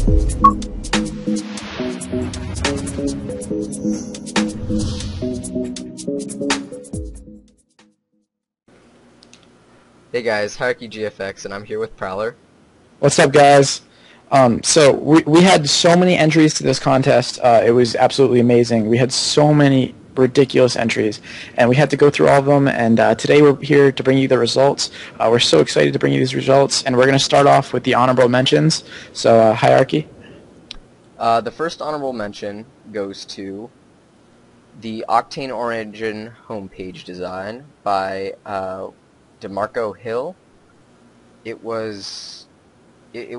Hey guys, Hierarchy GFX, and I'm here with Prowler. What's up, guys? So we had so many entries to this contest. It was absolutely amazing. We had so many ridiculous entries, and we had to go through all of them. And today we're here to bring you the results. We're so excited to bring you these results, and we're going to start off with the honorable mentions. So, Hierarchy. The first honorable mention goes to the Octane Origin homepage design by DeMarco Hill. It was a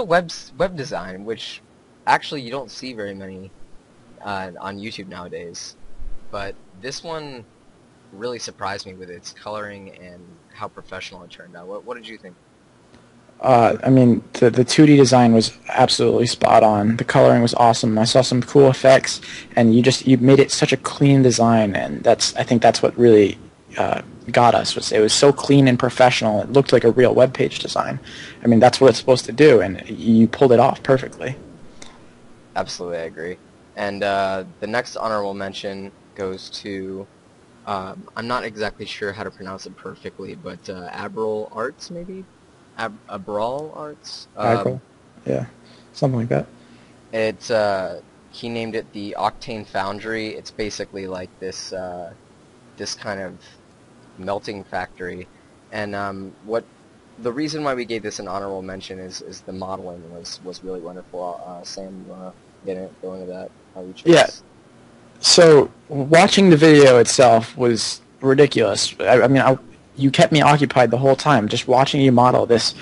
web design, which actually you don't see very many on YouTube nowadays. But this one really surprised me with its coloring and how professional it turned out. What did you think? I mean, the 2D design was absolutely spot on. The coloring was awesome. I saw some cool effects, and you made it such a clean design, and I think that's what really got us. It was so clean and professional. It looked like a real web page design. I mean, that's what it's supposed to do, and you pulled it off perfectly. Absolutely, I agree. And the next honorable mention goes to I'm not exactly sure how to pronounce it perfectly, but Abral Arts, maybe? Abral Arts? Agril? Yeah, something like that. He named it the Octane Foundry. It's basically like this kind of melting factory. And the reason why we gave this an honorable mention is the modeling was really wonderful. Sam, you want to go into that? How you chose? Yeah. So watching the video itself was ridiculous. I mean, you kept me occupied the whole time. Just watching you model this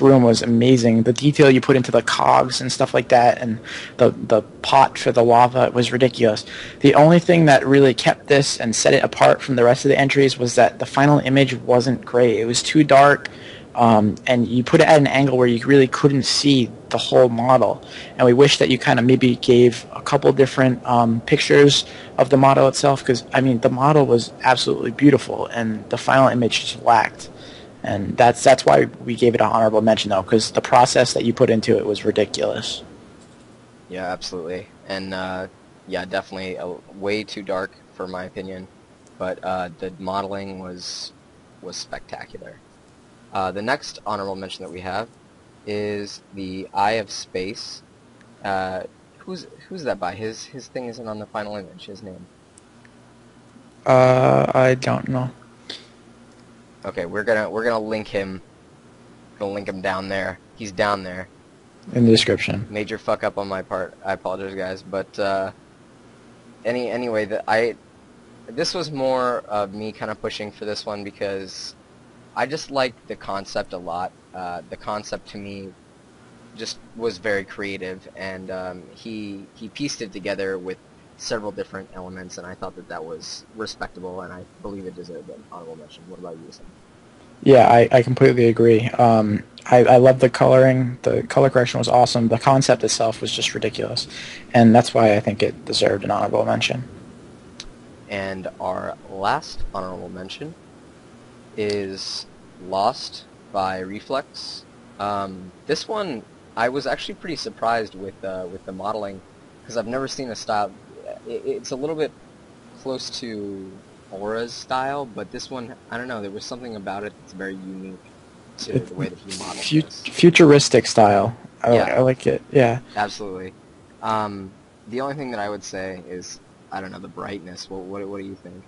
room was amazing. The detail you put into the cogs and stuff like that, and the pot for the lava was ridiculous. The only thing that really kept this and set it apart from the rest of the entries was that the final image wasn't great. It was too dark, and you put it at an angle where you really couldn't see the whole model. And we wish that you kind of maybe gave a couple different pictures of the model itself, because I mean the model was absolutely beautiful, and the final image just lacked. And that's why we gave it an honorable mention, though, because the process that you put into it was ridiculous. Yeah, absolutely. And yeah, definitely way too dark for my opinion, but the modeling was spectacular. The next honorable mention that we have is the Eye of Space. Who's that by? His thing isn't on the final image. His name. I don't know. Okay, we're gonna link him. Gonna link him down there. He's down there. In the description. Major fuck up on my part. I apologize, guys. But anyway, this was more of me kind of pushing for this one because I just liked the concept a lot. The concept to me just was very creative, and he pieced it together with several different elements, and I thought that was respectable, and I believe it deserved an honorable mention. What about you, Sam? Yeah, I completely agree. I love the coloring. The color correction was awesome. The concept itself was just ridiculous, and that's why I think it deserved an honorable mention. And our last honorable mention is Lost by Reflex. This one I was actually pretty surprised with the modeling, because I've never seen a style. It's a little bit close to Aura's style, but this one, I don't know, there was something about it that's very unique to the way that he modeled this. Futuristic style. I like it. Yeah. Absolutely. The only thing that I would say is, I don't know, the brightness. What do you think?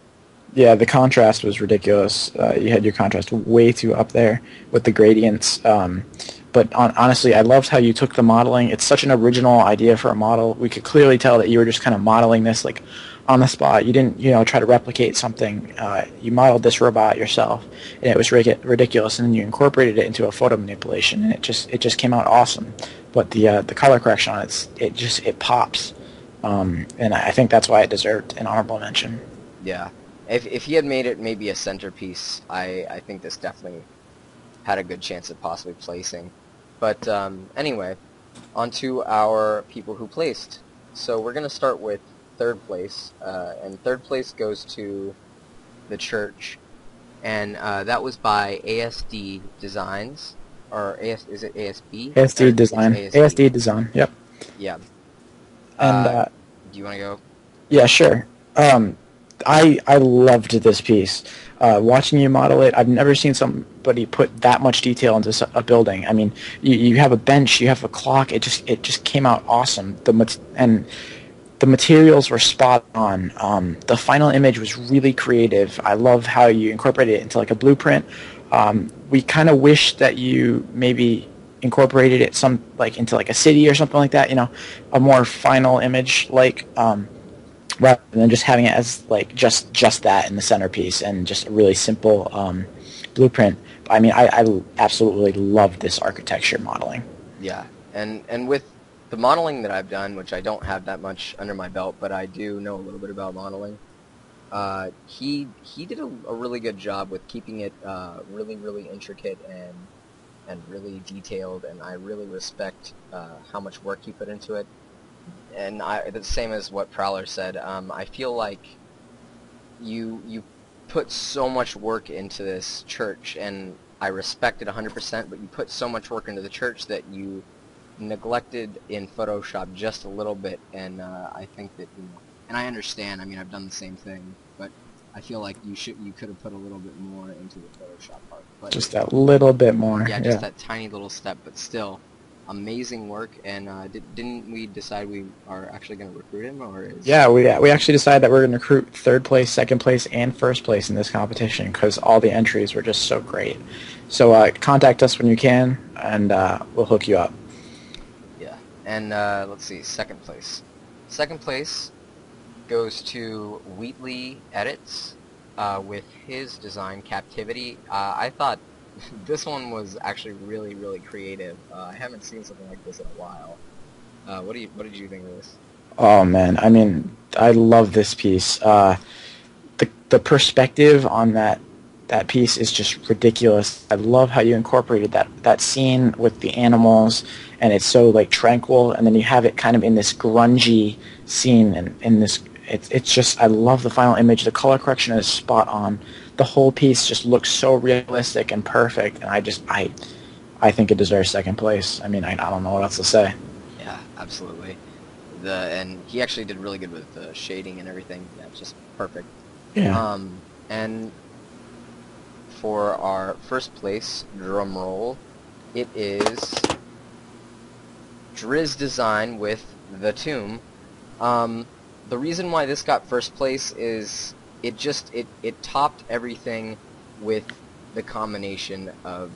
Yeah, the contrast was ridiculous. You had your contrast way too up there with the gradients. But honestly, I loved how you took the modeling. It's such an original idea for a model. We could clearly tell that you were just kind of modeling this like on the spot. You didn't, try to replicate something. You modeled this robot yourself, and it was ridiculous. And then you incorporated it into a photo manipulation, and it just came out awesome. But the color correction on it pops, and I think that's why it deserved an honorable mention. Yeah. If he had made it maybe a centerpiece, I think this definitely had a good chance of possibly placing. But anyway, on to our people who placed. So we're going to start with third place, and third place goes to the church, and that was by ASD Designs. or is it ASB? ASD Or it's design. ASD. ASD design. Yep. Yeah. And Do you want to go? yeah, sure. Um, I loved this piece. Watching you model it, I've never seen somebody put that much detail into a building. I mean, you have a bench, you have a clock. It just came out awesome. And the materials were spot on. The final image was really creative. I love how you incorporated it into like a blueprint. We kind of wish that you maybe incorporated it some like into like a city or something like that. You know, a more final image like. Rather than just having it as like just that in the centerpiece and just a really simple blueprint. I mean, I absolutely love this architecture modeling. Yeah, and with the modeling that I've done, which I don't have that much under my belt, but I do know a little bit about modeling. He did a really good job with keeping it really intricate and really detailed, and I really respect how much work he put into it. And the same as what Prowler said. I feel like you put so much work into this church, and I respect it 100%. But you put so much work into the church that you neglected in Photoshop just a little bit, and I think that and I understand. I mean, I've done the same thing, but I feel like you could have put a little bit more into the Photoshop part. But Just that little bit more. yeah, just Yeah. that tiny little step, but still. Amazing work, and didn't we decide we are actually going to recruit him, or is... Yeah, we actually decided that we're going to recruit third place, second place, and first place in this competition because all the entries were just so great. So contact us when you can, and we'll hook you up. Yeah, and let's see, second place. Second place goes to Wheatley Edits with his design, Captivity. I thought this one was actually really creative. I haven't seen something like this in a while. What did you think of this? Oh man, I mean, I love this piece. The perspective on that piece is just ridiculous. I love how you incorporated that scene with the animals, and it's so like tranquil, and then you have it kind of in this grungy scene, and in this, it's just, I love the final image. The color correction is spot on. The whole piece just looks so realistic and perfect, and I think it deserves second place. I mean, I don't know what else to say. Yeah, absolutely. And he actually did really good with the shading and everything. Yeah, it's just perfect. Yeah. And for our first place, drum roll, it is Driz Design with The Tomb. The reason why this got first place is it topped everything with the combination of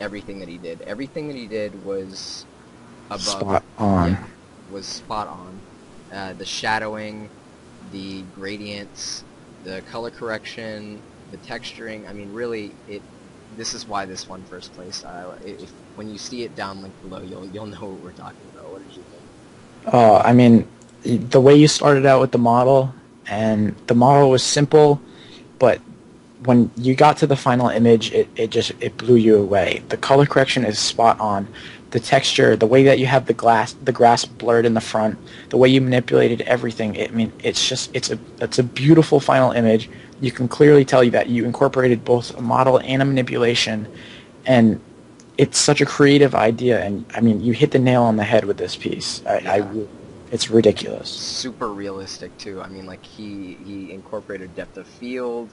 everything that he did. Everything that he did was above. Spot on. Yeah, was spot on. The shadowing, the gradients, the color correction, the texturing. I mean, really, this is why this won first place. When you see it down linked below, you'll know what we're talking about. What did you think? I mean, the way you started out with the model, and the model was simple, but when you got to the final image, it blew you away. The color correction is spot on. The texture, the way that you have the grass blurred in the front, the way you manipulated everything. I mean, it's a beautiful final image. You can clearly tell that you incorporated both a model and a manipulation, and it's such a creative idea. And I mean, you hit the nail on the head with this piece. It's ridiculous. Super realistic too. I mean, like he incorporated depth of field,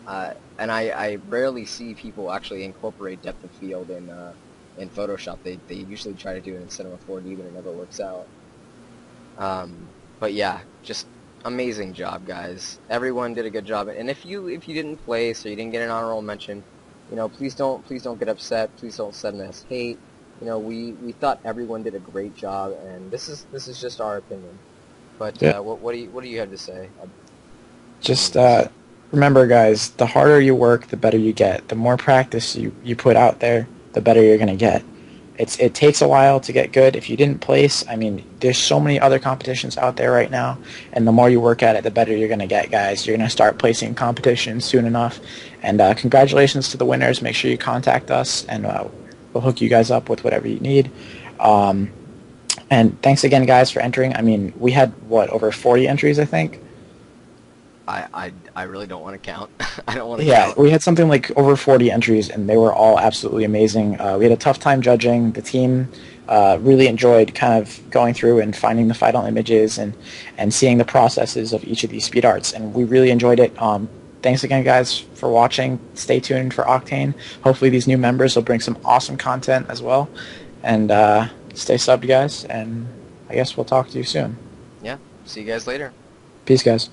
and I rarely see people actually incorporate depth of field in Photoshop. They usually try to do it in Cinema 4D, but it never works out. But yeah, just amazing job, guys. Everyone did a good job. And if you didn't place or you didn't get an honorable mention, please don't get upset. Please don't send us hate. We thought everyone did a great job, and this is just our opinion. But yeah. What do you have to say? Just remember, guys, the harder you work, the better you get. The more practice you put out there, the better you're going to get. It takes a while to get good. If you didn't place, I mean, there's so many other competitions out there right now, and the more you work at it, the better you're going to get, guys. You're going to start placing competitions soon enough. And congratulations to the winners. Make sure you contact us, and we'll hook you guys up with whatever you need. And thanks again, guys, for entering. I mean, we had, over 40 entries, I think? I really don't want to count. I don't want to Yeah, count. we had something like over 40 entries, and they were all absolutely amazing. We had a tough time judging. The team really enjoyed kind of going through and finding the final images and seeing the processes of each of these speed arts, and we really enjoyed it. Thanks again, guys, for watching. Stay tuned for Octane. Hopefully these new members will bring some awesome content as well. And stay subbed, guys, and I guess we'll talk to you soon. Yeah. See you guys later. Peace, guys.